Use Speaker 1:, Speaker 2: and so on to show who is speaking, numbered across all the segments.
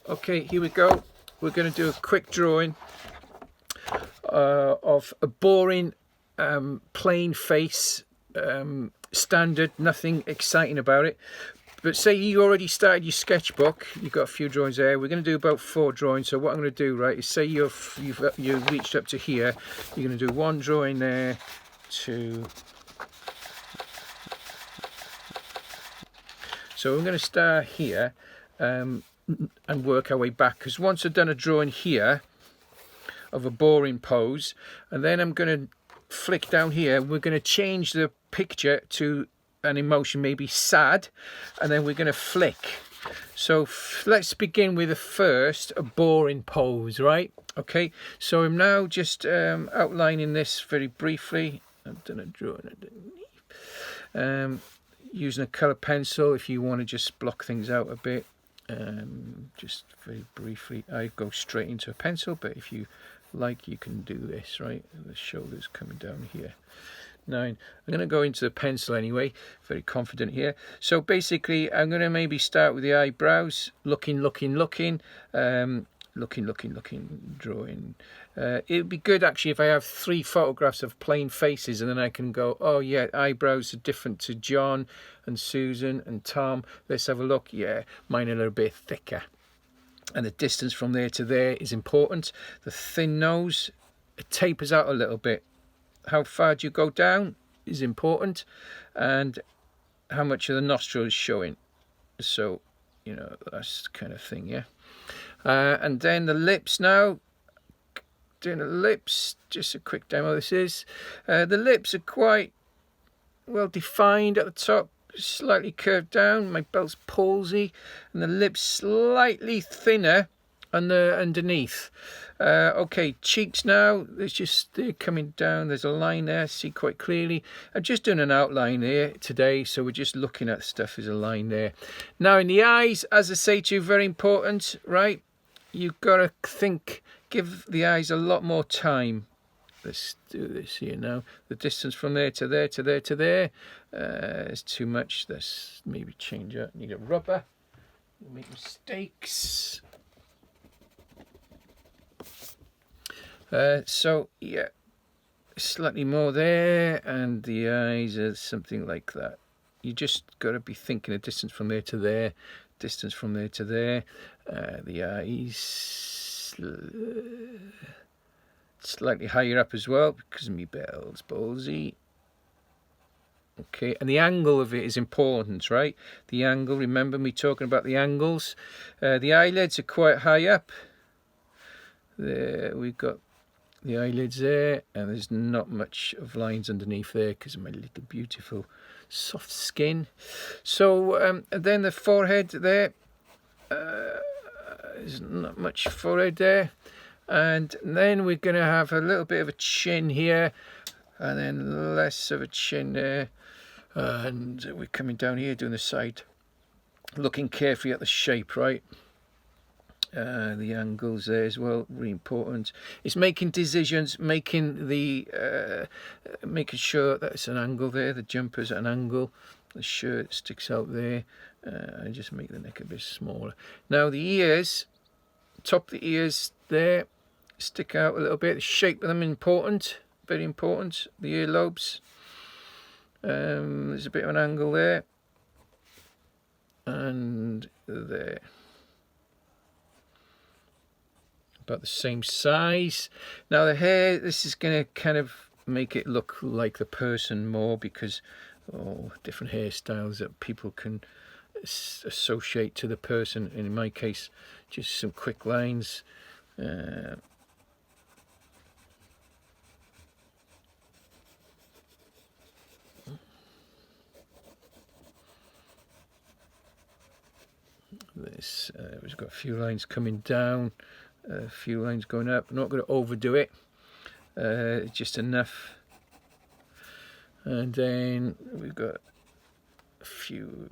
Speaker 1: Okay, here we go. We're going to do a quick drawing of a boring plain face, standard, nothing exciting about it. But say you already started your sketchbook, you've got a few drawings there. We're going to do about 4 drawings. So what I'm going to do, right, is say you've reached up to here. You're going to do 1 drawing there, 2. So we're going to start here and work our way back. Because once I've done a drawing here of a boring pose, and then I'm going to flick down here, we're going to change the picture to an emotion, maybe sad, and then we're going to flick. So let's begin with the first, a boring pose, right? Okay, so I'm now just outlining this very briefly. I've done a drawing underneath. Using a colour pencil if you want to just block things out a bit. Just very briefly, I go straight into a pencil, but if you like, you can do this, right? The shoulders coming down here. Now I'm going to go into the pencil anyway, very confident here. So basically I'm going to maybe start with the eyebrows, looking, drawing. It would be good actually if I have 3 photographs of plain faces, and then I can go, oh yeah, eyebrows are different to John and Susan and Tom. Let's have a look. Yeah, mine are a little bit thicker. And the distance from there to there is important. The thin nose, it tapers out a little bit. How far do you go down is important, and how much of the nostril is showing. So, you know, that's the kind of thing, yeah. And then the lips now. Doing the lips, just a quick demo this is. The lips are quite well defined at the top, slightly curved down. My belt's palsy, and the lips slightly thinner underneath. Okay, cheeks now, they're coming down. There's a line there, see quite clearly. I'm just doing an outline here today, so we're just looking at stuff. There's a line there. Now in the eyes, as I say to you, very important, right? You've got to think, give the eyes a lot more time. Let's do this here now. The distance from there to there to there to there is too much. Let's maybe change that. Need a rubber. You make mistakes. So yeah, slightly more there, and the eyes are something like that. You just got to be thinking the distance from there to there, distance from there to there. The eyes slightly higher up as well because my belt's ballsy. Okay, and the angle of it is important, right? The angle, remember me talking about the angles. The eyelids are quite high up. There we've got the eyelids there, and there's not much of lines underneath there because of my little beautiful soft skin. So and then the forehead there, there's not much forehead there, and then we're going to have a little bit of a chin here, and then less of a chin there, and we're coming down here doing the side, looking carefully at the shape, right? The angles there as well, really important. It's making decisions, making sure that it's an angle there. The jumper's at an angle, the shirt sticks out there, and just make the neck a bit smaller. Now the ears, top of the ears there, stick out a little bit. The shape of them important, very important. The earlobes, there's a bit of an angle there, and there. About the same size. Now the hair, this is going to kind of make it look like the person more, because different hairstyles that people can associate to the person. And in my case, just some quick lines. This we've got a few lines coming down, a few lines going up. I'm not going to overdo it, just enough. And then we've got a few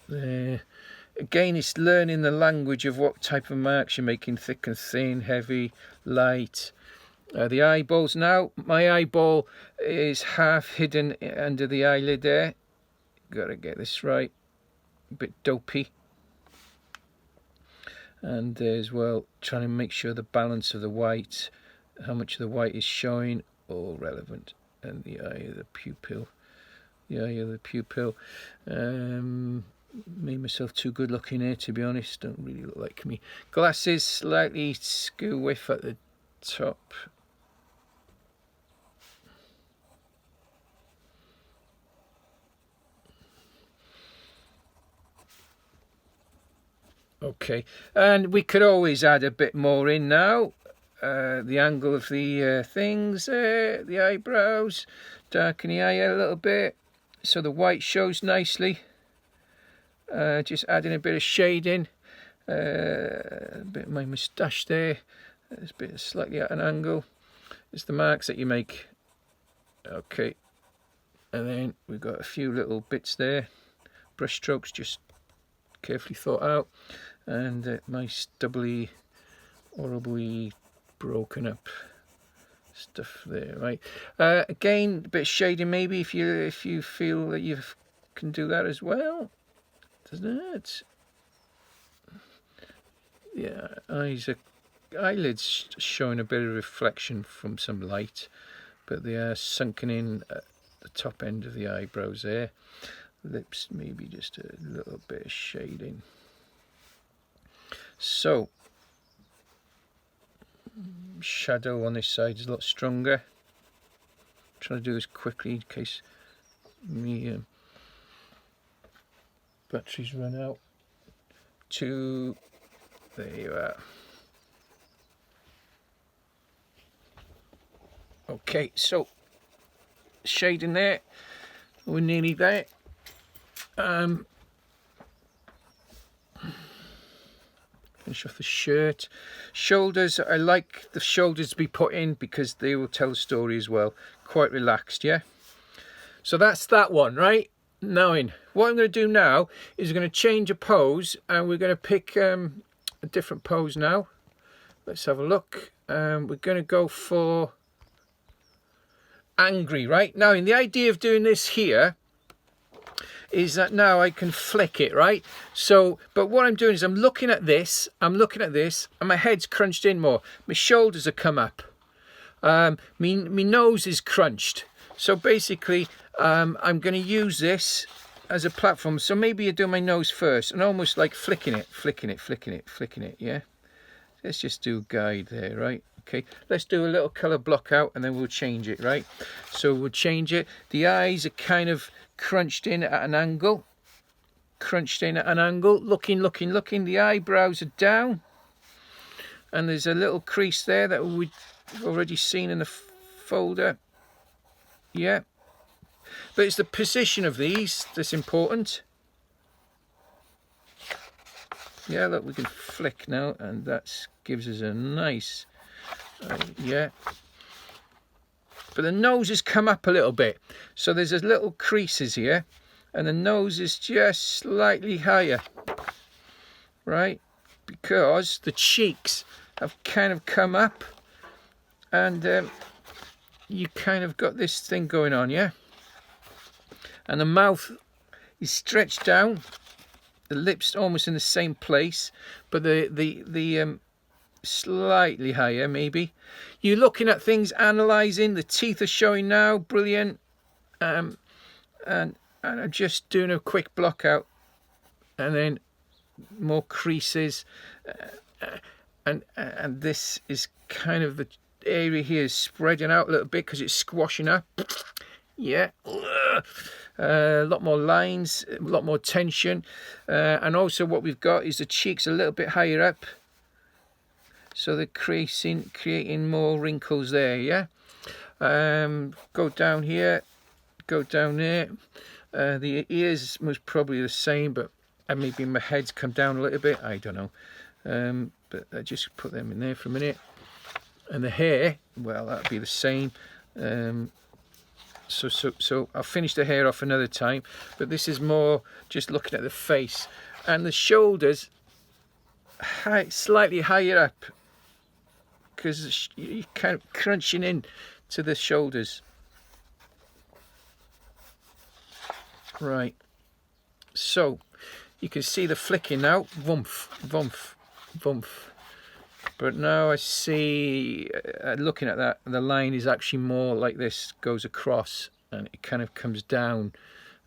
Speaker 1: there. Again, it's learning the language of what type of marks you're making, thick and thin, heavy, light. The eyeballs now, my eyeball is half hidden under the eyelid there. Got to get this right, a bit dopey. and as well trying to make sure the balance of the white, how much of the white is showing, all relevant. And the eye of the pupil, made myself too good looking here, to be honest. Don't really look like me. Glasses, slightly skew whiff at the top. Okay, and we could always add a bit more in now. The angle of the things there, the eyebrows, darken the eye a little bit so the white shows nicely. Just adding a bit of shading, a bit of my moustache there. There's a bit slightly at an angle. It's the marks that you make. Okay, and then we've got a few little bits there, brush strokes just carefully thought out, and nice doubly, horribly broken up stuff there, right? Again, a bit of shading maybe if you feel that you can do that as well, doesn't it? Yeah, eyelids showing a bit of reflection from some light, but they are sunken in at the top end of the eyebrows there. Lips, maybe just a little bit of shading. So shadow on this side is a lot stronger. I'm trying to do this quickly in case me batteries run out. There you are. Okay, so shading there, we're nearly there. Finish off the shirt. Shoulders, I like the shoulders to be put in because they will tell the story as well. Quite relaxed, yeah? So that's that one, right? Now what I'm going to do now is I'm going to change a pose, and we're going to pick a different pose now. Let's have a look. We're going to go for angry, right? Now, the idea of doing this here is that now I can flick it, right? So, but what I'm doing is I'm looking at this, and my head's crunched in more. My shoulders have come up. My nose is crunched. So basically, I'm going to use this as a platform. So maybe you do my nose first, and almost like flicking it, yeah? Let's just do guide there, right? Okay, let's do a little colour block out, and then we'll change it, right? So we'll change it. The eyes are kind of crunched in at an angle. Looking. The eyebrows are down. And there's a little crease there that we've already seen in the folder. Yeah. But it's the position of these that's important. Yeah, look, we can flick now, and that gives us a nice, yeah. But the nose has come up a little bit. So there's a little creases here, and the nose is just slightly higher, right? Because the cheeks have kind of come up, and you kind of got this thing going on, yeah? And the mouth is stretched down, the lips almost in the same place, but the slightly higher maybe. You're looking at things, analysing, the teeth are showing now, brilliant. And I'm just doing a quick block out, and then more creases, and this is kind of the area here is spreading out a little bit because it's squashing up. Yeah, a lot more lines, a lot more tension, and also what we've got is the cheeks a little bit higher up, so they're creating more wrinkles there. Yeah, go down here, go down there. The ears most probably the same, but maybe my head's come down a little bit, I don't know, but I just put them in there for a minute. And the hair, well, that'll be the same. So I'll finish the hair off another time, but this is more just looking at the face, and the shoulders slightly higher up because you're kind of crunching in to the shoulders. Right, so you can see the flicking now. Vumph. Vumph. But now I see, looking at that, the line is actually more like this, goes across, and it kind of comes down,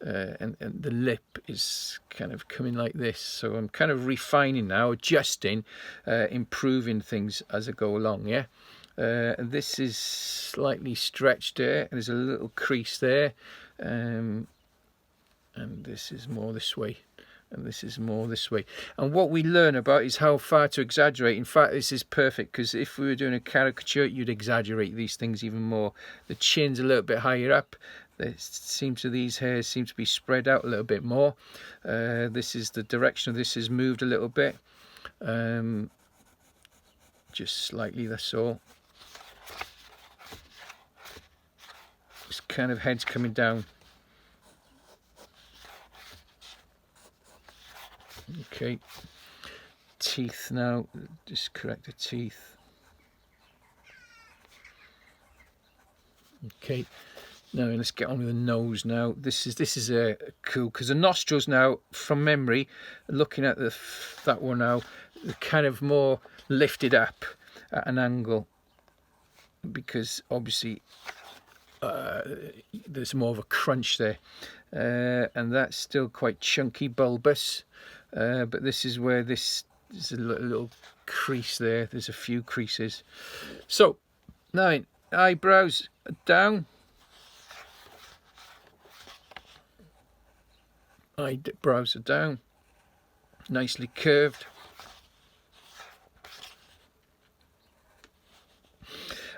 Speaker 1: and the lip is kind of coming like this. So I'm kind of refining now, adjusting, improving things as I go along, yeah? This is slightly stretched there, and there's a little crease there, and this is more this way. And this is more this way. And what we learn about is how far to exaggerate. In fact, this is perfect, because if we were doing a caricature, you'd exaggerate these things even more. The chin's a little bit higher up. These hairs seem to be spread out a little bit more. This is the direction of this has moved a little bit. Just slightly, that's all. This kind of head's coming down. Okay, teeth now, just correct the teeth. Okay, now let's get on with the nose now. This is a cool, because the nostrils now, from memory, looking at that one now, they're kind of more lifted up at an angle, because obviously there's more of a crunch there, and that's still quite chunky, bulbous. But this is where there's a little crease there. There's a few creases. So now eyebrows down. Eyebrows are down. Nicely curved.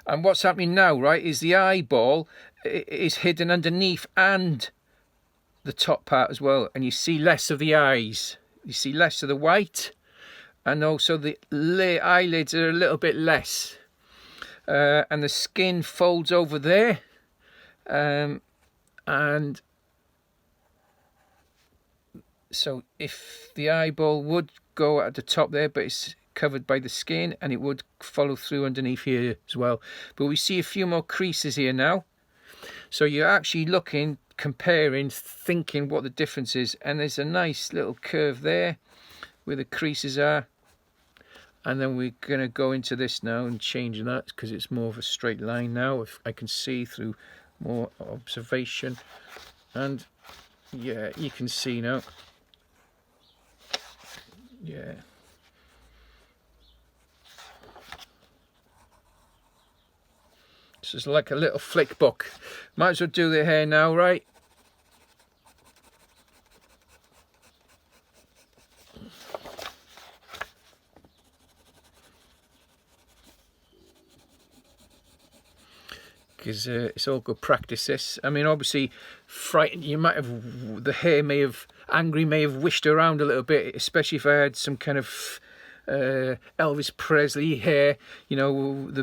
Speaker 1: And what's happening now, right, is the eyeball is hidden underneath and the top part as well. And you see less of the eyes. You see less of the white, and also the eyelids are a little bit less, and the skin folds over there, and so if the eyeball would go at the top there, but it's covered by the skin, and it would follow through underneath here as well. But we see a few more creases here now, so you're actually looking, comparing, thinking what the difference is. And there's a nice little curve there where the creases are, and then we're going to go into this now and change that, because it's more of a straight line now, if I can see through more observation. And yeah, you can see now, yeah, this is like a little flick book. Might as well do the hair now, right? Because it's all good practice, this. I mean, obviously, frightened, you might have, the hair may have, angry may have wished around a little bit, especially if I had some kind of Elvis Presley hair. You know, the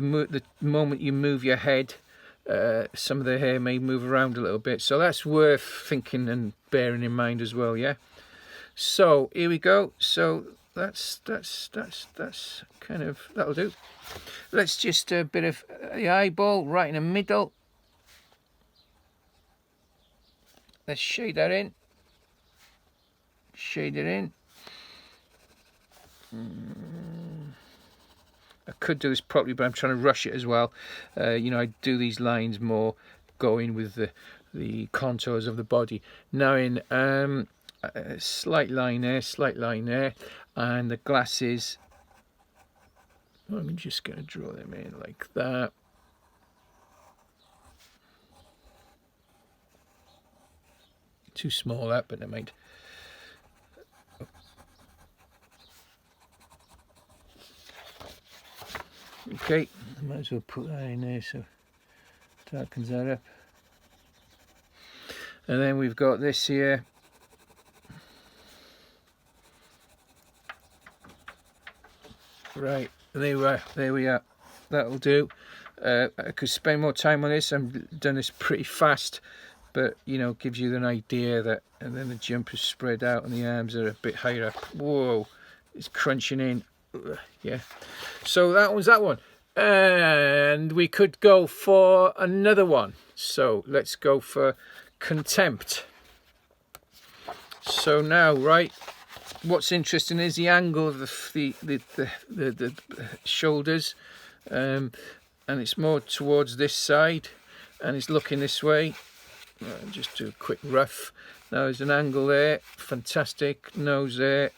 Speaker 1: moment you move your head, some of the hair may move around a little bit. So that's worth thinking and bearing in mind as well, yeah? So, here we go. So, that's kind of, that'll do. Let's just a bit of the eyeball right in the middle. Let's shade that in. Shade it in. I could do this properly, but I'm trying to rush it as well. You know, I do these lines more going with the contours of the body. Now in a slight line there, and the glasses. I'm just going to draw them in like that. Too small that, but never mind. Okay, might as well put that in there so darkens that up. And then we've got this here. Right, there we are. That'll do. I could spend more time on this. I've done this pretty fast, but you know, gives you an idea that. And then the jumper's spread out and the arms are a bit higher up. Whoa, it's crunching in. Yeah. So that was that one, and we could go for another one. So let's go for Contempt. So now, right, what's interesting is the angle of the shoulders, and it's more towards this side, and it's looking this way. Just do a quick rough. Now there's an angle there, fantastic. Nose there,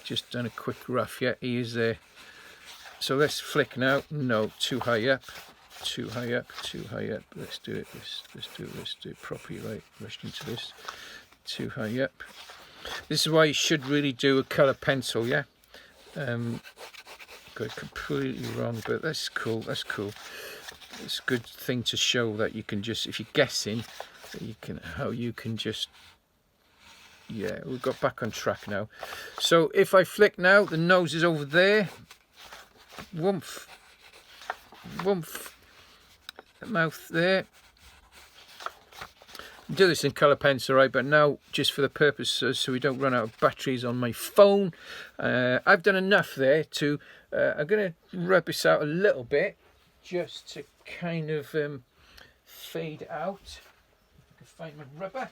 Speaker 1: just done a quick rough. Yeah, he is there. So let's flick now. No, too high up, too high up, too high up. Let's do it. Let's do it properly. Right, rushed into this. Too high up. This is why you should really do a colour pencil. Yeah. Got it completely wrong, but that's cool. That's cool. It's a good thing to show that you can just, if you're guessing, how you can just, yeah, we've got back on track now. So if I flick now, the nose is over there. Woomph. Woomph. The mouth there. Do this in colour pencil, right? But now, just for the purpose, so we don't run out of batteries on my phone, I've done enough there to, I'm going to rub this out a little bit, just to kind of fade out. I can find my rubber.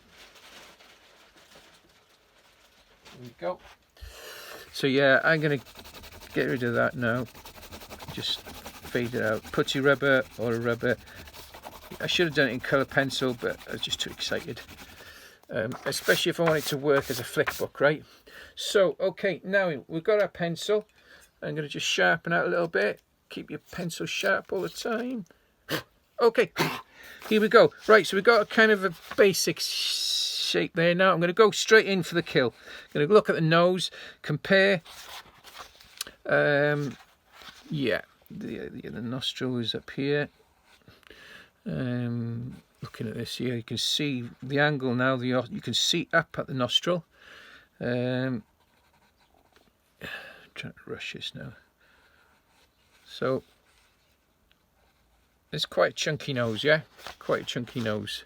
Speaker 1: There we go. So yeah, I'm going to get rid of that now. Just fade it out. Putty rubber or a rubber. I should have done it in colour pencil, but I was just too excited. Especially if I want it to work as a flick book, right? So, okay, now we've got our pencil. I'm going to just sharpen out a little bit. Keep your pencil sharp all the time. Okay, here we go. Right, so we've got a kind of a basic shape there. Now I'm going to go straight in for the kill. I'm going to look at the nose, compare. Yeah, the nostril is up here. Looking at this here, you can see the angle now. You can see up at the nostril. I'm trying to rush this now. So it's quite a chunky nose, yeah, quite a chunky nose.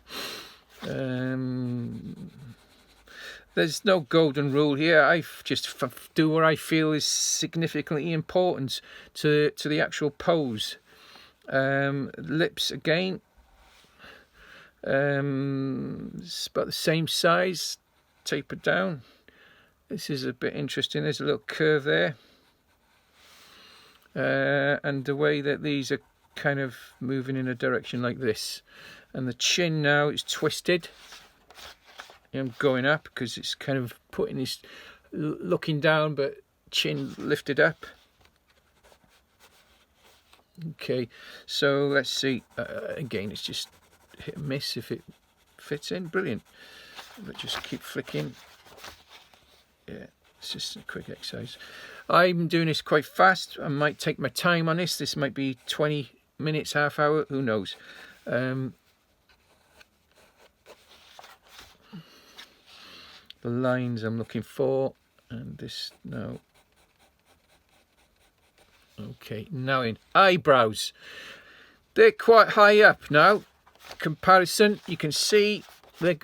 Speaker 1: There's no golden rule here. I just do what I feel is significantly important to the actual pose. Lips again, it's about the same size, tapered down. This is a bit interesting. There's a little curve there, and the way that these are kind of moving in a direction like this, and the chin now is twisted. I'm going up because it's kind of putting this, looking down, but chin lifted up. Okay, so let's see. Again, it's just hit and miss if it fits in. Brilliant. But just keep flicking. Yeah, it's just a quick exercise. I'm doing this quite fast. I might take my time on this. This might be 20 minutes, half hour, who knows. The lines I'm looking for, and this now. Okay, now in eyebrows. They're quite high up now. Comparison, you can see they're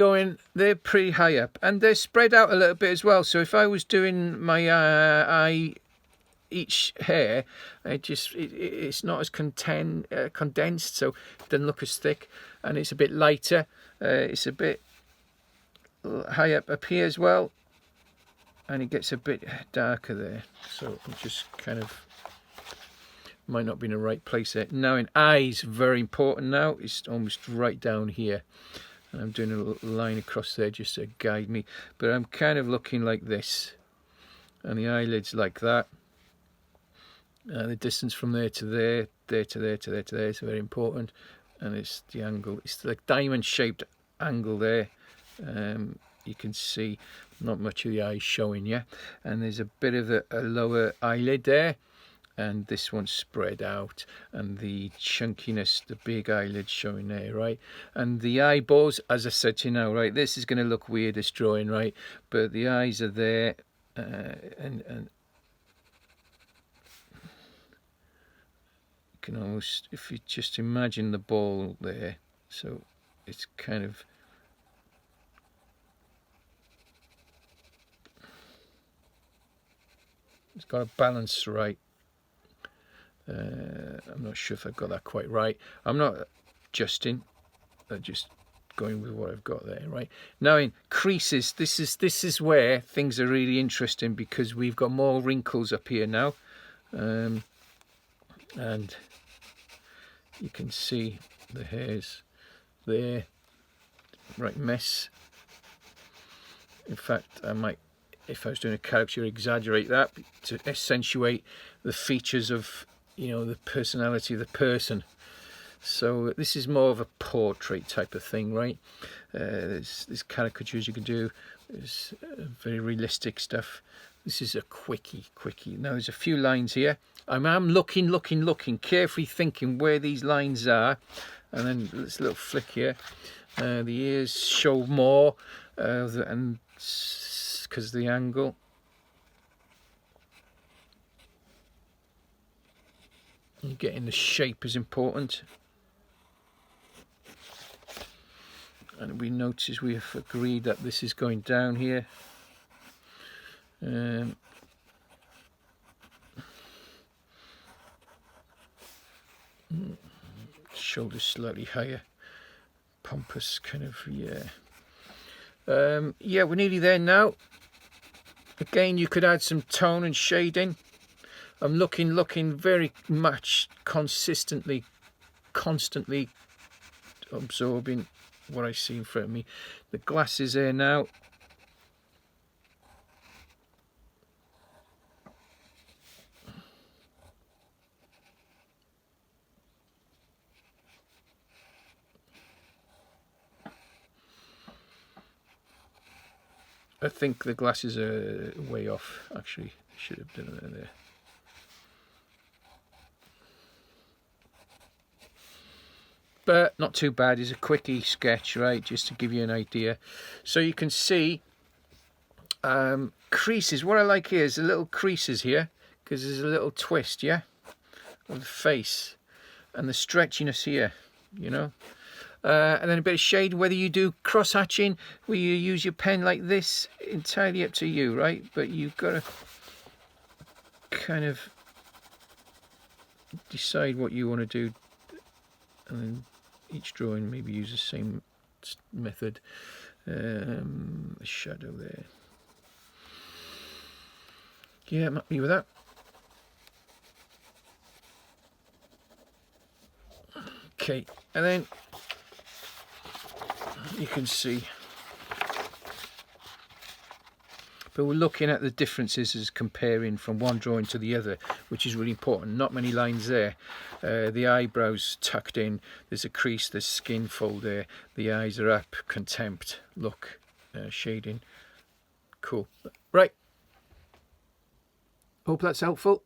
Speaker 1: pretty high up, and they're spread out a little bit as well. So if I was doing my eye, each hair, it's not as condensed, so it doesn't look as thick, and it's a bit lighter. It's a bit high up here as well, and it gets a bit darker there. So I'm just kind of, might not be in the right place there. Now in eyes, very important now. It's almost right down here. And I'm doing a little line across there just to guide me. But I'm kind of looking like this. And the eyelids like that. The distance from there to there, there to there to there to there is very important. And it's the angle. It's like diamond shaped angle there. You can see not much of the eye showing, yeah. And there's a bit of a lower eyelid there. And this one's spread out, and the chunkiness, the big eyelid showing there, right? And the eyeballs, as I said to you now, right, this is going to look weird, this drawing, right? But the eyes are there, and you can almost, if you just imagine the ball there, so it's kind of, it's got a balance right. I'm not sure if I got that quite right. I'm not adjusting, I just going with what I've got there. Right, now in creases, this is where things are really interesting, because we've got more wrinkles up here now, and you can see the hairs there. Right mess. In fact, I might, if I was doing a caricature, exaggerate that to accentuate the features of, you know, the personality of the person. So this is more of a portrait type of thing, right? There's caricatures you can do. There's very realistic stuff. This is a quickie. Now there's a few lines here. I'm looking, carefully thinking where these lines are, and then this little flick here. The ears show more, and because of the angle. And getting the shape is important. And we notice we have agreed that this is going down here. Shoulders slightly higher. Pompous kind of, yeah. Yeah, we're nearly there now. Again, you could add some tone and shading. I'm looking very much constantly absorbing what I see in front of me. The glass is there now. I think the glasses are way off, actually. Should have done it there. But not too bad. It's a quickie sketch, right, just to give you an idea. So you can see creases. What I like here is the little creases here, because there's a little twist, yeah, of the face, and the stretchiness here, you know. And then a bit of shade, whether you do cross hatching, where you use your pen like this, entirely up to you, right? But you've got to kind of decide what you want to do, and then each drawing maybe use the same method. A shadow there. Yeah, I'm happy with that. Okay, and then you can see, but we're looking at the differences as comparing from one drawing to the other, which is really important. Not many lines there. The eyebrows tucked in, there's a crease, there's skin fold there, the eyes are up, contempt, look, shading. Cool. Right, hope that's helpful.